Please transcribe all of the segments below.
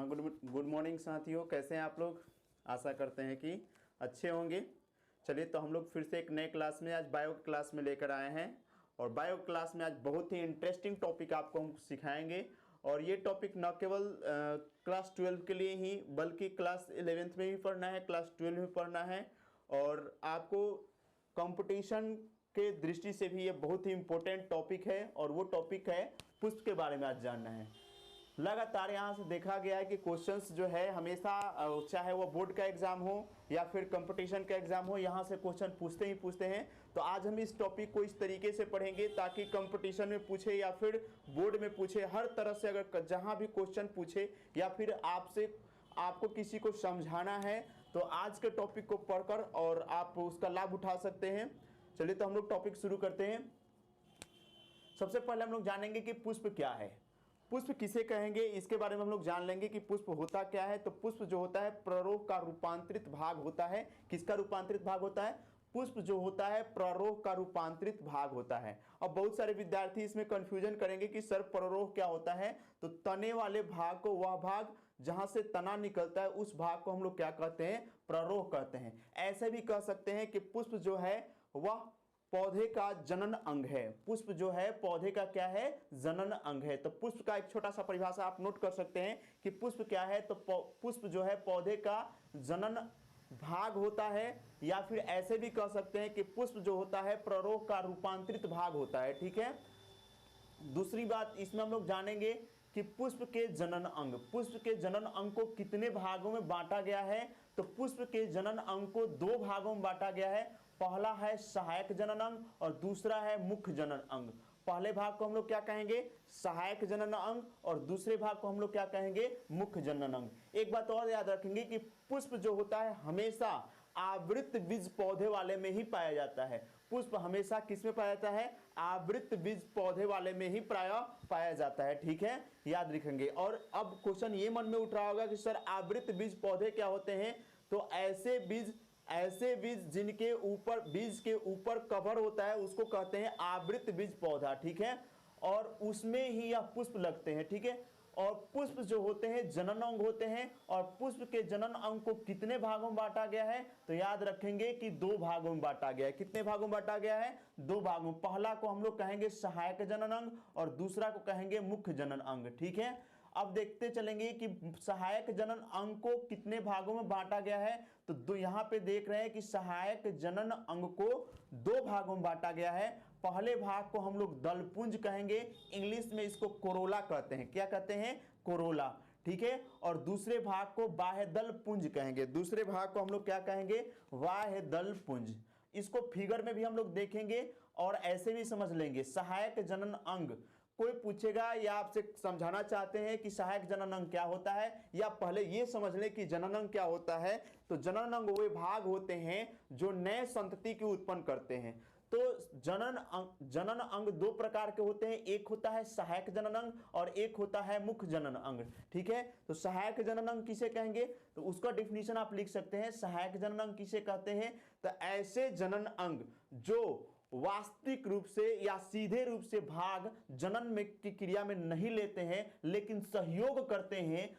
Good morning साथियों, कैसे हैं आप लोग। आशा करते हैं कि अच्छे होंगे। चलिए, तो हम लोग फिर से एक नए क्लास में आज बायो क्लास में लेकर आए हैं और बायो क्लास में आज बहुत ही इंटरेस्टिंग टॉपिक आपको हम सिखाएंगे। और ये टॉपिक न केवल क्लास 12 के लिए ही बल्कि क्लास 11th में भी पढ़ना है, क्लास 12 में पढ़ना है और आपको कंपटीशन के दृष्टि से भी ये बहुत ही इम्पोर्टेंट टॉपिक है। और वो टॉपिक है पुष्प के बारे में आज जानना है। लगातार यहाँ से देखा गया है कि क्वेश्चंस जो है हमेशा, चाहे वो बोर्ड का एग्जाम हो या फिर कंपटीशन का एग्जाम हो, यहाँ से क्वेश्चन पूछते ही पूछते हैं। तो आज हम इस टॉपिक को इस तरीके से पढ़ेंगे ताकि कंपटीशन में पूछे या फिर बोर्ड में पूछे, हर तरह से अगर जहाँ भी क्वेश्चन पूछे या फिर आपको किसी को समझाना है तो आज के टॉपिक को पढ़कर और आप उसका लाभ उठा सकते हैं। चलिए, तो हम लोग टॉपिक शुरू करते हैं। सबसे पहले हम लोग जानेंगे कि पुष्प क्या है, पुष्प किसे कहेंगे, इसके बारे में हम लोग जान लेंगे कि पुष्प होता क्या है। तो पुष्प जो होता है प्ररोह का रूपांतरित भाग होता है। किसका रूपांतरित भाग होता है? पुष्प जो होता है प्ररोह का रूपांतरित भाग होता है। अब बहुत सारे विद्यार्थी इसमें कंफ्यूजन करेंगे कि सर प्ररोह क्या होता है। तो तने वाले भाग को, वह भाग जहां से तना निकलता है उस भाग को हम लोग क्या कहते हैं? प्ररोह कहते हैं। ऐसे भी कह सकते हैं कि पुष्प जो है वह पौधे का जनन अंग है। पुष्प जो है पौधे का क्या है? जनन अंग है। तो पुष्प का एक छोटा सा परिभाषा आप नोट कर सकते हैं कि पुष्प क्या है। तो पुष्प जो है पौधे का जनन भाग होता है, या फिर ऐसे भी कह सकते हैं कि पुष्प जो होता है प्ररोह का रूपांतरित भाग होता है। ठीक है। दूसरी बात इसमें हम लोग जानेंगे कि पुष्प के जनन अंग, पुष्प के जनन अंग को कितने भागों में बांटा गया है। तो पुष्प के जनन अंग को दो भागों में बांटा गया है। पहला है सहायक जनन अंग और दूसरा है मुख्य जनन अंग। पहले भाग को हम लोग क्या कहेंगे? सहायक जनन अंग, और दूसरे भाग को हम लोग क्या कहेंगे? मुख्य जनन अंग। एक बात और याद रखेंगे कि पुष्प जो होता है हमेशा आवृत बीज पौधे वाले में ही पाया जाता है। पुष्प हमेशा किस में पाया जाता है? आवृत बीज पौधे वाले में ही प्राय पाया जाता है। ठीक है, याद रखेंगे। और अब क्वेश्चन ये मन में उठ रहा होगा कि सर आवृत बीज पौधे क्या होते हैं? तो ऐसे बीज जिनके ऊपर, बीज के ऊपर कवर होता है उसको कहते हैं आवृत बीज पौधा। ठीक है, और उसमें ही यह पुष्प लगते हैं। ठीक है, और पुष्प जो होते हैं जनन अंग होते हैं। और पुष्प के जनन अंग को कितने भागों में बांटा गया है? तो याद रखेंगे कि दो भागों में बांटा गया है। कितने भागों में बांटा गया है? दो भागों। पहला को हम लोग कहेंगे सहायक जनन अंग और दूसरा को कहेंगे मुख्य जनन अंग। ठीक है, अब देखते चलेंगे कि सहायक जनन अंग को कितने भागों में बांटा गया है। तो यहां पे देख रहे हैं कि सहायक जनन अंग को दो भागों में बांटा गया है। पहले भाग को हम लोग दलपुंज कहेंगे, इंग्लिश में इसको कोरोला कहते हैं। क्या कहते हैं? कोरोला। ठीक है, और दूसरे भाग को बाह्यदल पुंज कहेंगे। दूसरे भाग को हम लोग क्या कहेंगे? बाह्यदल पुंज। इसको फिगर में भी हम लोग देखेंगे और ऐसे भी समझ लेंगे। सहायक जनन अंग, कोई पूछेगा या आपसे समझाना चाहते हैं कि सहायक जनन अंग क्या होता है, या पहले ये समझ लें कि जनन अंग क्या होता है। तो जनन अंग वे भाग होते हैं जो नए संतति की उत्पन्न करते हैं। तो जनन अंग दो प्रकार के होते हैं, एक होता है सहायक जनन अंग और एक होता है मुख्य जनन अंग। ठीक है, तो सहायक जनन अंग किसे कहेंगे? तो उसका डिफिनीशन आप लिख सकते हैं। सहायक जनन अंग किसे कहते हैं? तो ऐसे जनन अंग जो वास्तविक रूप से या सीधे रूप से भाग जनन में की क्रिया में नहीं लेते हैं, लेकिन सहयोग करते हैं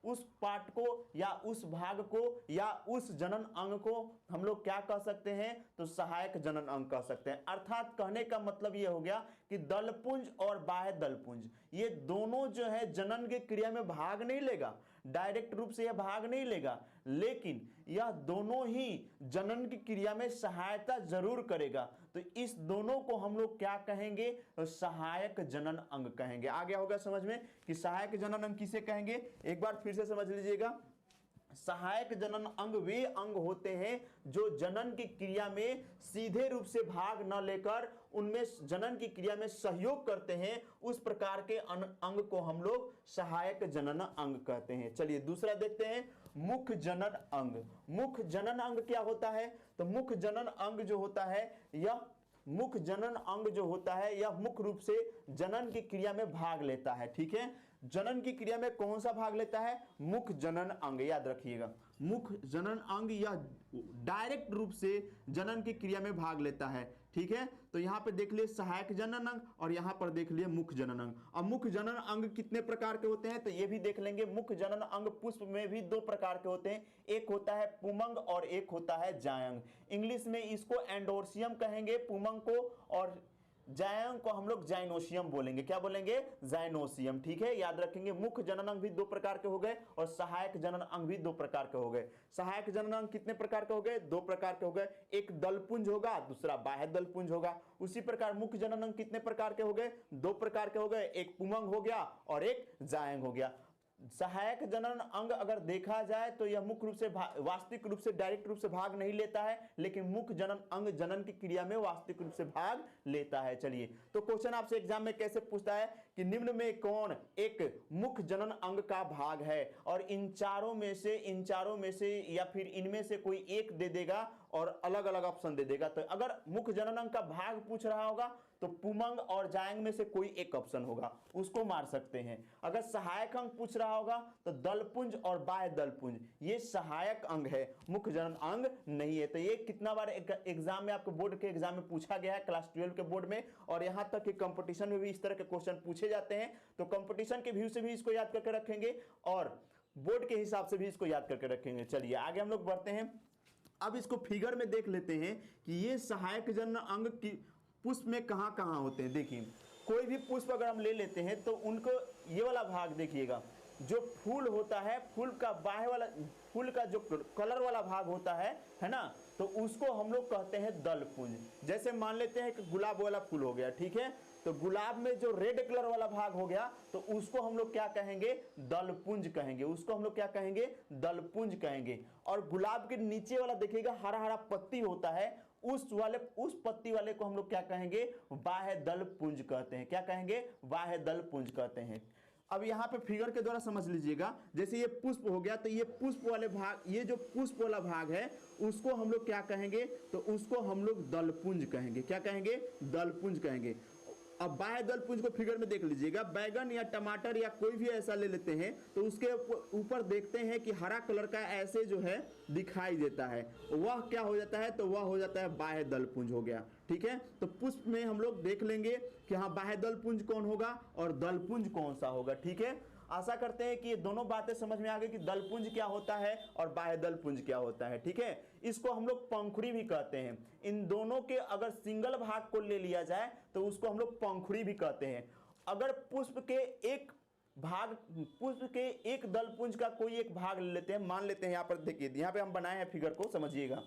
उस पार्ट को या उस भाग को या उस जनन अंग को हम लोग क्या कह सकते हैं? तो सहायक जनन अंग कह सकते हैं। अर्थात कहने का मतलब यह हो गया कि दलपुंज और बाह्य दलपुंज ये दोनों जो है जनन की क्रिया में भाग नहीं लेगा, डायरेक्ट रूप से यह भाग नहीं लेगा, लेकिन यह दोनों ही जनन की क्रिया में सहायता जरूर करेगा। तो इस दोनों को हम लोग क्या कहेंगे? तो सहायक जनन अंग कहेंगे। आ गया होगा समझ में कि सहायक जनन अंग किसे कहेंगे? एक बार फिर से समझ लीजिएगा। सहायक जनन अंग वे अंग होते हैं जो जनन की क्रिया में सीधे रूप से भाग न लेकर उनमें जनन की क्रिया में सहयोग करते हैं। उस प्रकार के अंग को हम लोग सहायक जनन अंग कहते हैं। चलिए दूसरा देखते हैं, मुख्य जनन अंग। मुख्य जनन अंग क्या होता है? तो मुख्य जनन अंग जो होता है, यह मुख्य जनन अंग जो होता है यह मुख्य रूप से जनन की क्रिया में भाग लेता है। ठीक है, जनन की क्रिया में कौन सा भाग लेता है? मुख्य जनन अंग, याद रखिएगा, मुख्य जनन अंग या डायरेक्ट रूप से जनन की क्रिया में भाग लेता है। ठीक है, तो यहाँ पे देख लिए सहायक जनन अंग और यहाँ पर देख लिए मुख्य जनन अंग। अब मुख्य जनन अंग कितने प्रकार के होते हैं तो ये भी देख लेंगे। मुख्य जनन अंग पुष्प में भी दो प्रकार के होते हैं, एक होता है पुमंग और एक होता है जायंग। इंग्लिश में इसको एंडोर्सियम कहेंगे पुमंग को, और जायंग को हम लोग जाइनोसियम बोलेंगे। क्या बोलेंगे? जाइनोसियम। ठीक है, याद रखेंगे। मुख्य जनन अंग भी दो प्रकार के हो गए और सहायक जनन अंग भी दो प्रकार के हो गए। सहायक जनन अंग कितने प्रकार के हो गए? दो प्रकार के हो गए, एक दलपुंज होगा, दूसरा बाह्य दलपुंज होगा। उसी प्रकार मुख्य जनन अंग कितने प्रकार के हो गए? दो प्रकार के हो गए, एक पुमंग हो गया और एक जायंग हो गया। सहायक जनन अंग अगर देखा जाए तो यह मुख्य रूप से वास्तविक रूप से डायरेक्ट रूप से भाग नहीं लेता है, लेकिन मुख्य जनन अंग जनन की क्रिया में वास्तविक रूप से भाग लेता है। चलिए, तो क्वेश्चन आपसे एग्जाम में कैसे पूछता है कि निम्न में कौन एक मुख्य जनन अंग का भाग है, और इन चारों में से या फिर इनमें से कोई एक दे देगा और अलग अलग ऑप्शन दे देगा। तो अगर मुख्य जनन अंग का भाग पूछ रहा होगा तो पुमंग और जायंग में से कोई एक ऑप्शन होगा, उसको मार सकते हैं। अगर सहायक अंग पूछ रहा होगा तो दलपुंज और बाह्य दलपुंज, ये सहायक अंग है, मुख्य जनन अंग नहीं है। तो ये कितना बार एग्जाम में, आपके बोर्ड के एग्जाम में पूछा गया है, क्लास 12 के बोर्ड में, और यहां तक कि कंपटीशन में भी इस तरह के क्वेश्चन पूछे जाते हैं। तो कंपटीशन के व्यू से भी इसको याद करके रखेंगे और बोर्ड के हिसाब से भी इसको याद करके रखेंगे। चलिए आगे हम लोग बढ़ते हैं। अब इसको फिगर में देख लेते हैं कि ये सहायक जनन अंग की पुष्प में कहां कहां होते हैं। देखिए, कोई भी पुष्प अगर हम ले लेते हैं तो उनको ये वाला भाग देखिएगा, जो फूल होता है, फूल का बाह्य वाला, फूल का जो कलर वाला भाग होता है ना, तो उसको हम लोग कहते हैं दलपुंज। जैसे मान लेते हैं कि गुलाब वाला फूल हो गया, ठीक है, तो गुलाब में जो रेड कलर वाला भाग हो गया तो उसको हम लोग क्या कहेंगे? दलपुंज कहेंगे। उसको हम लोग क्या कहेंगे? दलपुंज कहेंगे। और गुलाब के नीचे वाला देखिएगा हरा हरा पत्ती होता है, उस पत्ती वाले को हम लोग क्या कहेंगे? बाह्य दलपुंज कहते हैं। क्या कहेंगे? बाह्य दलपुंज कहते हैं। अब यहाँ पे फिगर के द्वारा समझ लीजिएगा, जैसे ये पुष्प हो गया तो ये पुष्प वाले भाग, ये जो पुष्प वाला भाग है उसको हम लोग क्या कहेंगे? तो उसको हम लोग दलपुंज कहेंगे। क्या कहेंगे? दलपुंज कहेंगे। अब बाह्य दलपुंज को फिगर में देख लीजिएगा, बैगन या टमाटर या कोई भी ऐसा ले लेते हैं तो उसके ऊपर देखते हैं कि हरा कलर का ऐसे जो है दिखाई देता है, वह क्या हो जाता है? तो वह हो जाता है बाह्य दलपुंज हो गया। ठीक है, तो पुष्प में हम लोग देख लेंगे कि हाँ बाह्य दलपुंज कौन होगा और दलपुंज कौन सा होगा। ठीक है, आशा करते हैं कि ये दोनों बातें समझ में आ गई कि दलपुंज क्या होता है और बाह्य दलपुंज क्या होता है। ठीक है, इसको हम लोग पंखुड़ी भी कहते हैं। इन दोनों के अगर सिंगल भाग को ले लिया जाए तो उसको हम लोग पंखुड़ी भी कहते हैं। अगर पुष्प के एक दलपुंज का कोई एक भाग ले लेते हैं, मान लेते हैं, यहाँ पर देखिए, यहाँ पे हम बनाए हैं फिगर को, समझिएगा,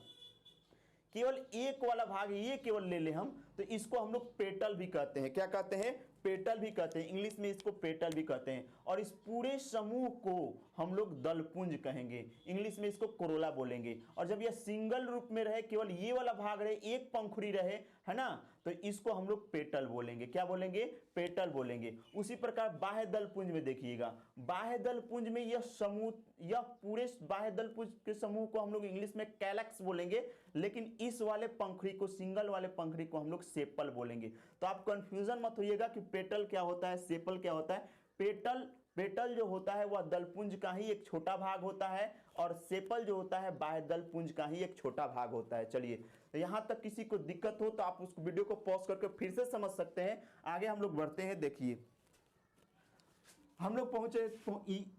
केवल एक वाला भाग ये केवल ले ले हम, तो इसको हम लोग पेटल भी कहते हैं। क्या कहते हैं? पेटल भी कहते हैं। इंग्लिश में इसको पेटल भी कहते हैं। और इस पूरे समूह को हम लोग दलपुंज कहेंगे, इंग्लिश में इसको कोरोला बोलेंगे। और जब यह सिंगल रूप में रहे, केवल ये वाला भाग रहे, एक पंखुड़ी रहे, है ना, तो इसको हम लोग पेटल बोलेंगे। क्या बोलेंगे? पेटल बोलेंगे। उसी प्रकार बाह्य दलपुंज में देखिएगा, बाह्य दलपुंज में यह समूह, यह पूरे बाह्य दलपुंज के समूह को हम लोग इंग्लिश में कैलक्स बोलेंगे, लेकिन इस वाले पंखुड़ी को, सिंगल वाले पंखुड़ी को हम लोग सेपल बोलेंगे। तो आप कंफ्यूजन मत होइएगा कि पेटल क्या होता है, सेपल क्या होता है। पेटल जो होता है वह दलपुंज का ही एक छोटा भाग होता है, और सेपल जो होता है बाह्य दलपुंज का ही एक छोटा भाग होता है। चलिए, तो यहां तक किसी को दिक्कत हो तो आप उस वीडियो को पॉज करके फिर से समझ सकते हैं। आगे हम लोग बढ़ते हैं। देखिए, हम लोग पहुंचे,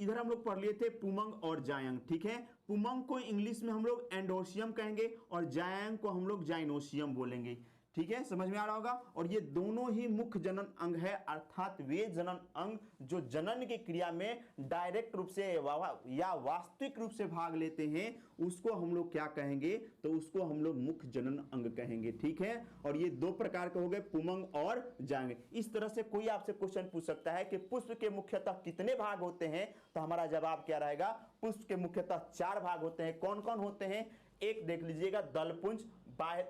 इधर हम लोग पढ़ लिए थे पुमंग और जायंग। ठीक है, पुमंग को इंग्लिश में हम लोग एंडोसियम कहेंगे और जायंग को हम लोग जाइनोसियम बोलेंगे। ठीक है, समझ में आ रहा होगा। और ये दोनों ही मुख्य जनन अंग है, अर्थात वे जनन अंग जो जनन की क्रिया में डायरेक्ट रूप से या वास्तविक रूप से भाग लेते हैं, उसको हम लोग क्या कहेंगे? तो उसको हम लोग मुख्य जनन अंग कहेंगे। ठीक है, और ये दो प्रकार के हो गए, पुमंग और जायंग। इस तरह से कोई आपसे क्वेश्चन पूछ सकता है कि पुष्प के मुख्यतः कितने भाग होते हैं, तो हमारा जवाब क्या रहेगा? पुष्प के मुख्यतः 4 भाग होते हैं। कौन कौन होते हैं? एक देख लीजिएगा, दलपुंज,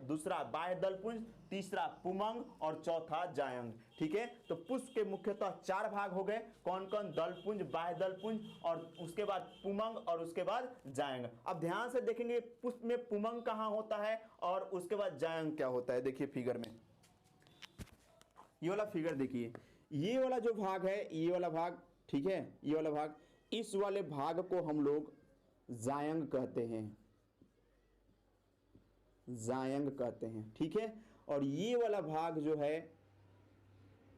दूसरा बाह्य दलपुंज, तीसरा पुमंग और चौथा जायंग। ठीक है, तो पुष्प के मुख्यतः 4 भाग हो गए। कौन कौन? दलपुंज, बाह्य दलपुंज, और उसके बाद पुमंग, और उसके बाद जायंग। अब ध्यान से देखेंगे पुष्प में पुमंग कहां होता है और उसके बाद जायंग क्या होता है। देखिए फिगर में, ये वाला फिगर देखिए, ये वाला जो भाग है, ये वाला भाग ठीक है, ये वाला भाग, इस वाले भाग को हम लोग जायंग कहते हैं, जायंग कहते हैं, ठीक है। और ये वाला भाग जो है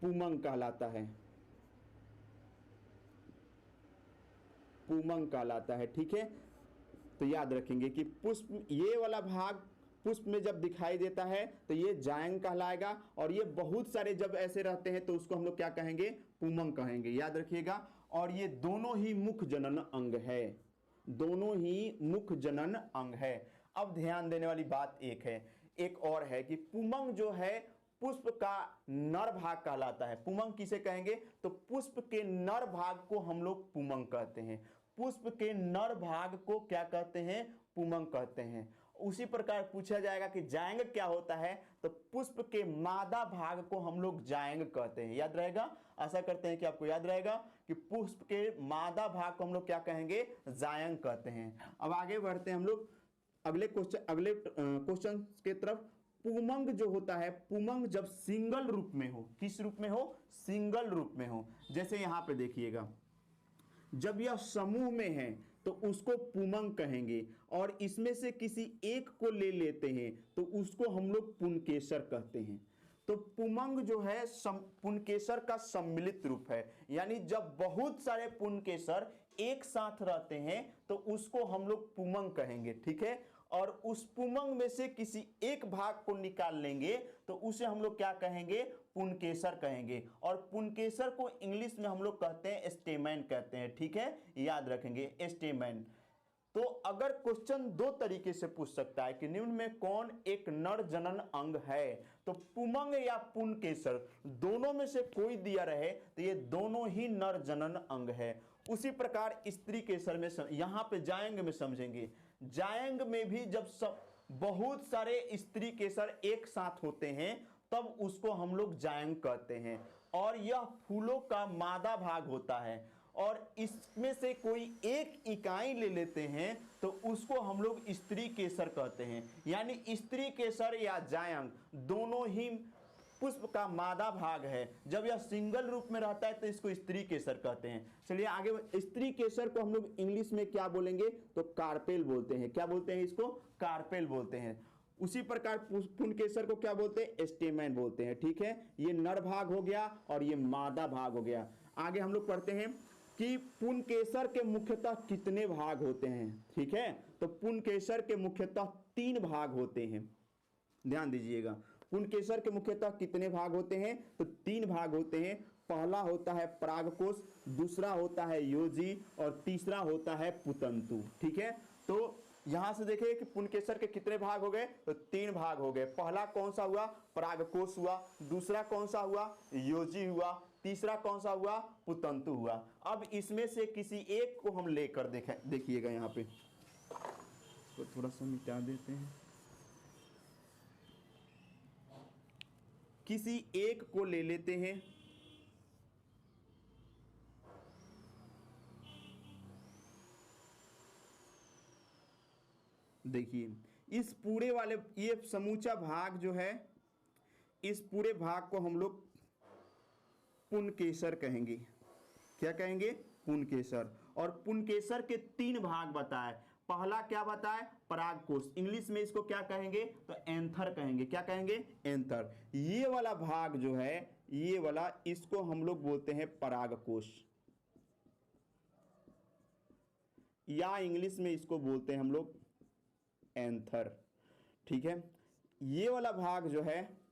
पुमंग कहलाता है, पुमंग कहलाता है, ठीक है। तो याद रखेंगे कि पुष्प, ये वाला भाग पुष्प में जब दिखाई देता है तो ये जायंग कहलाएगा, और ये बहुत सारे जब ऐसे रहते हैं तो उसको हम लोग क्या कहेंगे, पुमंग कहेंगे, याद रखिएगा। और ये दोनों ही मुख्य जनन अंग है, दोनों ही मुख्य जनन अंग है। अब ध्यान देने वाली बात एक और है कि पुमंग जो है पुष्प का नर भाग कहलाता है। पुमंग किसे कहेंगे, तो पुष्प के नर भाग को हम लोग पुमंग कहते हैं, पुष्प के नर भाग को क्या कहते हैं, पुमंग कहते हैं। उसी प्रकार पूछा जाएगा कि जायंग क्या होता है, तो पुष्प के मादा भाग को हम लोग जायंग कहते हैं, याद रहेगा। आशा करते हैं कि आपको याद रहेगा कि पुष्प के मादा भाग को हम लोग क्या कहेंगे, जायंग कहते हैं। अब आगे बढ़ते हैं हम लोग अगले क्वेश्चन के तरफ। पुमंग जो होता है, पुमंग जब सिंगल रूप में हो, किस रूप में हो, सिंगल रूप में हो, जैसे यहां पे देखिएगा, जब यह समूह में है तो उसको पुमंग कहेंगे, और इसमें से किसी एक को ले लेते हैं तो उसको हम लोग पुनकेसर कहते हैं। तो पुमंग जो है पुनकेसर का सम्मिलित रूप है, यानी जब बहुत सारे पुनकेसर एक साथ रहते हैं तो उसको हम लोग पुमंग कहेंगे, ठीक है। और उस पुमंग में से किसी एक भाग को निकाल लेंगे तो उसे हम लोग क्या कहेंगे, पुनकेसर कहेंगे। और पुनकेसर को इंग्लिश में हम लोग कहते हैं स्टेमेन कहते हैं, ठीक है, याद रखेंगे स्टेमेन। तो अगर क्वेश्चन दो तरीके से पूछ सकता है कि निम्न में कौन एक नर जनन अंग है, तो पुमंग या पुनकेसर दोनों में से कोई दिया रहे तो ये दोनों ही नर जनन अंग है। उसी प्रकार स्त्री केसर में यहां पे जायंग में समझेंगे, जायंग में भी जब बहुत सारे स्त्री केसर एक साथ होते हैं तब उसको हम लोग जायंग कहते हैं। और यह फूलों का मादा भाग होता है, और इसमें से कोई एक इकाई ले लेते हैं तो उसको हम लोग स्त्री केसर कहते हैं। यानी स्त्री केसर या जायंग दोनों ही पुष्प का मादा भाग है, जब यह सिंगल रूप में रहता है तो इसको स्त्री केसर कहते हैं। चलिए आगे, स्त्री केसर को हम लोग इंग्लिश में क्या बोलेंगे, तो कार्पेल बोलते हैं। क्या बोलते हैं इसको, कार्पेल बोलते हैं। उसी प्रकार पुनकेसर को क्या बोलते हैं, स्टेमेन बोलते हैं, ठीक है। ये नर भाग हो गया और ये मादा भाग हो गया। आगे हम लोग पढ़ते हैं कि पुनकेसर के मुख्यतः कितने भाग होते हैं, ठीक है। तो पुनकेसर के मुख्यतः 3 भाग होते हैं, ध्यान दीजिएगा। पुनकेसर के मुख्यतः कितने भाग होते हैं, तो 3 भाग होते हैं। पहला होता है परागकोश, दूसरा होता है योजी, और तीसरा होता है पुतंतु, ठीक है। तो यहां से देखिए कि पुनकेसर के कितने भाग हो गए, तो 3 भाग हो गए। पहला कौन सा हुआ, परागकोश हुआ, दूसरा कौन सा हुआ, योजी हुआ, तीसरा कौन सा हुआ, पुतंतु हुआ। अब इसमें से किसी एक को हम लेकर देखिएगा, यहाँ पे तो थोड़ा सा मिटा देते हैं, किसी एक को ले लेते हैं, देखिए इस पूरे वाले ये समूचा भाग जो है, इस पूरे भाग को हम लोग पुनकेसर कहेंगे। क्या कहेंगे, पुनकेसर। और पुनकेसर के 3 भाग बताए। पहला क्या बताए, परागकोश, इंग्लिश में इसको क्या कहेंगे, तो एंथर कहेंगे। क्या कहेंगे, एंथर। ये वाला भाग जो है, ये वाला, इसको हम लोग बोलते हैं परागकोश, या इंग्लिश में इसको बोलते हैं हम लोग एंथर, ठीक है। ये वाला भाग जो है,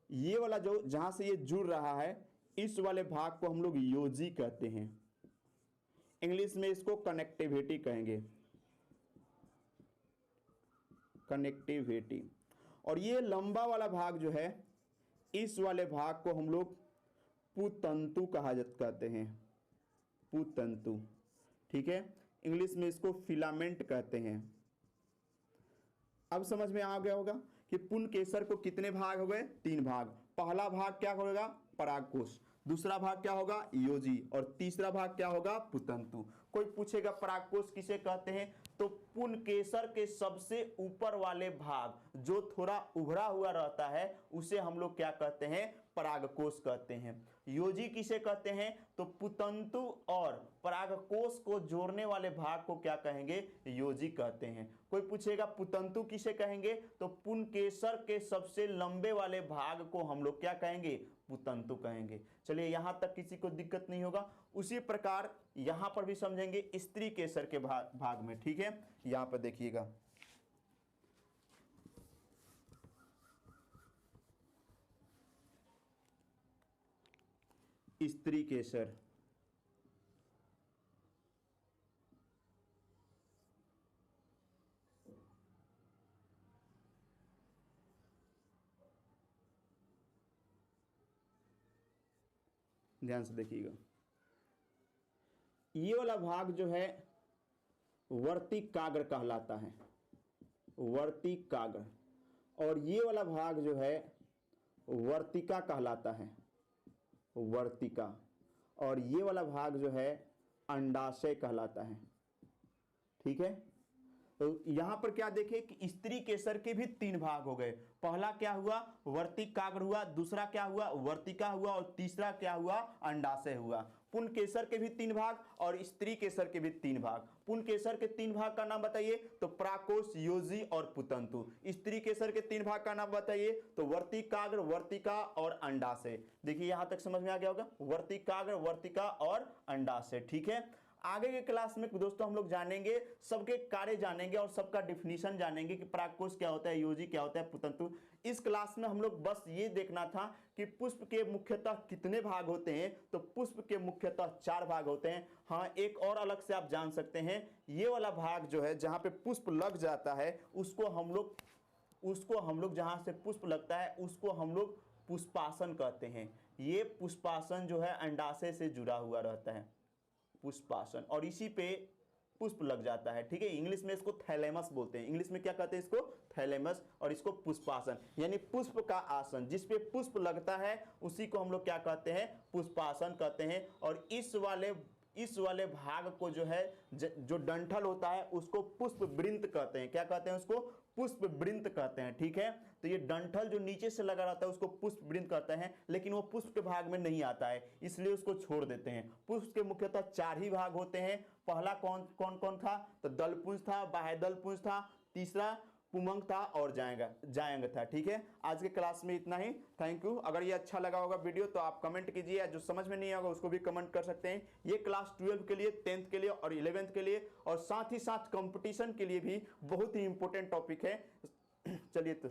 ये वाला जो जहां से ये जुड़ रहा है, इस वाले भाग को हम लोग योजी कहते हैं। इंग्लिश में इसको कनेक्टिविटी कहेंगे, कनेक्टिविटी। और ये लंबा वाला भाग जो है, इस वाले भाग को हम लोग पुतंतु कहते हैं, पुतंतु, ठीक है। इंग्लिश में इसको फिलामेंट कहते हैं। अब समझ में आ गया होगा कि पुनकेसर को कितने भाग हो गए, 3 भाग। पहला भाग क्या होगा, परागकोश, दूसरा भाग क्या होगा, योजी, और तीसरा भाग क्या होगा, पुतंतु। कोई पूछेगा परागकोश किसे कहते हैं, तो पुनकेसर के सबसे ऊपर वाले भाग जो थोड़ा उभरा हुआ रहता है उसे हम लोग क्या कहते हैं, परागकोश कहते हैं। योजी किसे कहते हैं? तो पुतंतु और परागकोश को जोड़ने वाले भाग को क्या कहेंगे? योजी कहते हैं। कोई पूछेगा पुतंतु किसे कहेंगे? तो पुंकेसर के सबसे लंबे वाले भाग को हम लोग क्या कहेंगे? पुतंतु कहेंगे। चलिए यहां तक किसी को दिक्कत नहीं होगा। उसी प्रकार यहां पर भी समझेंगे स्त्री केसर के भाग में, ठीक है। यहां पर देखिएगा, स्त्री केसर, ध्यान से देखिएगा, ये वाला भाग जो है वर्तिकाग्र कहलाता है, वर्तिकाग्र। और ये वाला भाग जो है वर्तिका कहलाता है, वर्तिका। और ये वाला भाग जो है अंडाशय कहलाता है, ठीक है। तो यहां पर क्या देखें कि स्त्री केसर के भी 3 भाग हो गए। पहला क्या हुआ? वर्तिकाग्र हुआ, दूसरा क्या हुआ? वर्तिका हुआ, और तीसरा क्या हुआ? अंडाशय हुआ। पुंकेसर केसर के भी 3 भाग और स्त्री केसर के भी 3 भाग। पुंकेसर केसर के 3 भाग का नाम बताइए, तो प्राकोश, योजी और पुतंतु। स्त्री केसर के 3 भाग का नाम बताइए, तो वर्तिकाग्र, वर्तिका और अंडाशय। देखिए यहां तक समझ में आ गया होगा, वर्तिकाग्र, वर्तिका और अंडाशय, ठीक है। आगे के क्लास में दोस्तों हम लोग जानेंगे, सबके कार्य जानेंगे और सबका डिफिनीशन जानेंगे कि परागकोश क्या होता है, योजी क्या होता है, पुतंतु। इस क्लास में हम लोग बस ये देखना था कि पुष्प के मुख्यतः कितने भाग होते हैं। तो पुष्प के मुख्यतः 4 भाग होते हैं। हाँ, एक और अलग से आप जान सकते हैं, ये वाला भाग जो है जहां पे पुष्प लग जाता है उसको हम लोग जहां से पुष्प लगता है उसको हम लोग पुष्पासन कहते हैं। ये पुष्पासन जो है अंडाशय से जुड़ा हुआ रहता है, पुष्पासन, और इसी पे पुष्प लग जाता है, ठीक है। इंग्लिश में इसको थैलेमस बोलते हैं, इंग्लिश में क्या कहते हैं इसको? थैलेमस। और इसको पुष्पासन यानी पुष्प का आसन, जिस पे पुष्प लगता है उसी को हम लोग क्या कहते हैं? पुष्पासन कहते हैं। और इस वाले भाग को जो है जो डंठल होता है उसको पुष्प वृंत कहते हैं। क्या कहते हैं उसको? पुष्प वृंत कहते हैं, ठीक है। तो ये डंठल जो नीचे से लगा रहता है उसको पुष्प वृंत कहते हैं, लेकिन वो पुष्प के भाग में नहीं आता है, इसलिए उसको छोड़ देते हैं। पुष्प के मुख्यतः 4 ही भाग होते हैं। पहला कौन कौन था? तो दलपुंज था, बाह्यदलपुंज था, तीसरा पुमंग था और जायंग था, ठीक है। आज के क्लास में इतना ही। Thank you. अगर ये अच्छा लगा होगा वीडियो तो आप कमेंट कीजिए, जो समझ में नहीं होगा उसको भी कमेंट कर सकते हैं। ये क्लास 12 के लिए, 10th के लिए और 11th के लिए, और साथ ही साथ कंपटीशन के लिए भी बहुत ही इंपॉर्टेंट टॉपिक है। चलिए तो